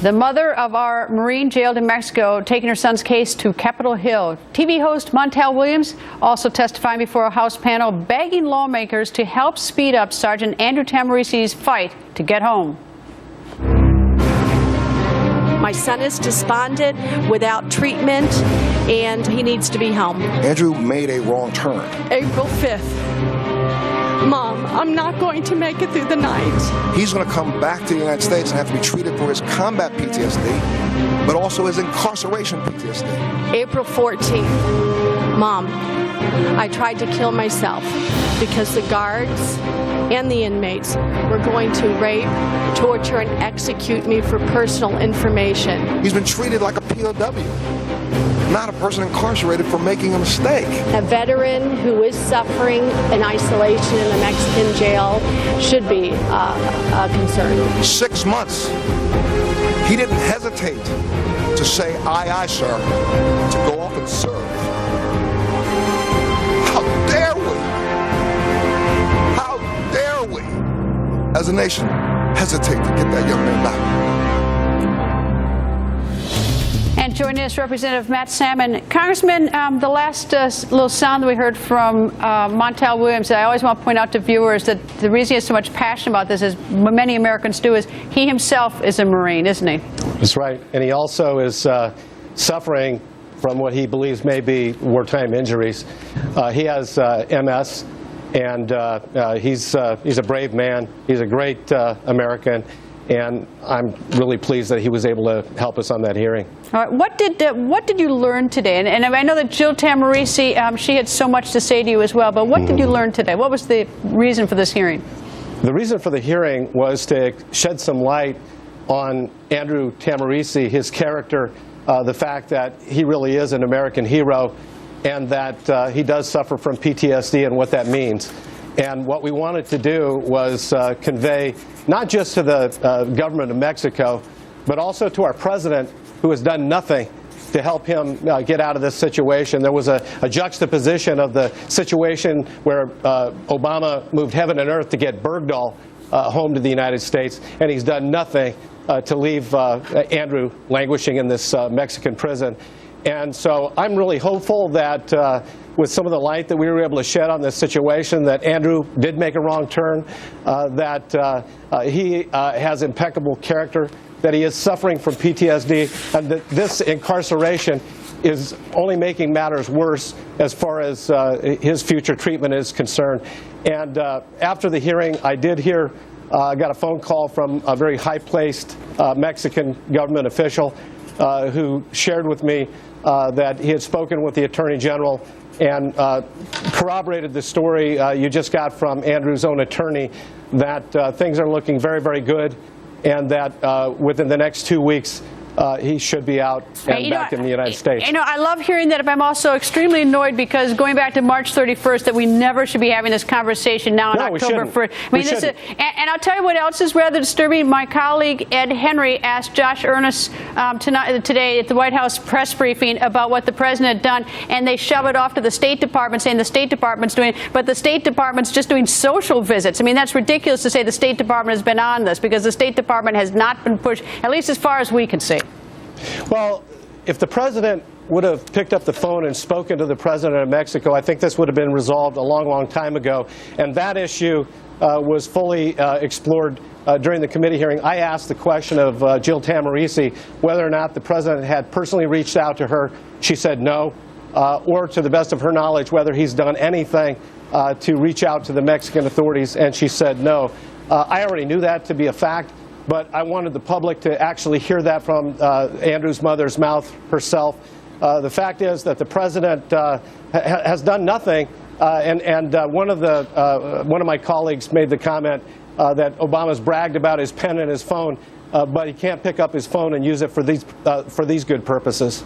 The mother of our Marine jailed in Mexico taking her son's case to Capitol Hill. TV host Montel Williams also testifying before a House panel begging lawmakers to help speed up Sergeant Andrew Tahmooressi's fight to get home. My son is despondent, without treatment, and he needs to be home. Andrew made a wrong turn. April 5th. Mom, I'm not going to make it through the night. He's going to come back to the United States and have to be treated for his combat PTSD, but also his incarceration PTSD. April 14th. Mom, I tried to kill myself because the guards and the inmates were going to rape, torture, and execute me for personal information. He's been treated like a POW, not a person incarcerated for making a mistake. A veteran who is suffering in isolation in a Mexican jail should be a concern. 6 months. He didn't hesitate to say, aye, sir, to go off and serve. How dare we? How dare we, as a nation, hesitate to get that young man back? And joining us, Representative Matt Salmon. Congressman, the last little sound that we heard from Montel Williams, I always want to point out to viewers that the reason he has so much passion about this, as many Americans do, is he himself is a Marine, isn't he? That's right. And he also is suffering from what he believes may be wartime injuries. He has MS, and he's a brave man. He's a great American. And I'm really pleased that he was able to help us on that hearing. All right. What did you learn today? And I know that Jill Tahmooressi, she had so much to say to you as well, but what did you learn today? What was the reason for this hearing? The reason for the hearing was to shed some light on Andrew Tahmooressi, his character, the fact that he really is an American hero, and that he does suffer from PTSD and what that means. And what we wanted to do was convey not just to the government of Mexico, but also to our president, who has done nothing to help him get out of this situation. There was a juxtaposition of the situation where Obama moved heaven and earth to get Bergdahl home to the United States, and he's done nothing to leave Andrew languishing in this Mexican prison. And so I'm really hopeful that with some of the light that we were able to shed on this situation, that Andrew did make a wrong turn, that he has impeccable character, that he is suffering from PTSD, and that this incarceration is only making matters worse as far as his future treatment is concerned. And after the hearing, I did hear, I got a phone call from a very high-placed Mexican government official who shared with me that he had spoken with the Attorney General and corroborated the story you just got from Andrew's own attorney, that things are looking very, very good, and that within the next 2 weeks he should be out and back in the United States. You know, I love hearing that, but I'm also extremely annoyed because going back to March 31st, that we never should be having this conversation now on October 1st. I mean, and I'll tell you what else is rather disturbing. My colleague Ed Henry asked Josh Earnest today at the White House press briefing about what the president had done, and they shove it off to the State Department, saying the State Department's doing it, but the State Department's just doing social visits. I mean, that's ridiculous to say the State Department has been on this, because the State Department has not been pushed, at least as far as we can see. Well, if the president would have picked up the phone and spoken to the president of Mexico, I think this would have been resolved a long, long time ago. And that issue was fully explored during the committee hearing. I asked the question of Jill Tahmooressi whether or not the president had personally reached out to her. She said no, or to the best of her knowledge, whether he's done anything to reach out to the Mexican authorities, and she said no. I already knew that to be a fact, but I wanted the public to actually hear that from Andrew's mother's mouth herself. The fact is that the president has done nothing, and one of my colleagues made the comment that Obama's bragged about his pen and his phone, but he can't pick up his phone and use it for these good purposes.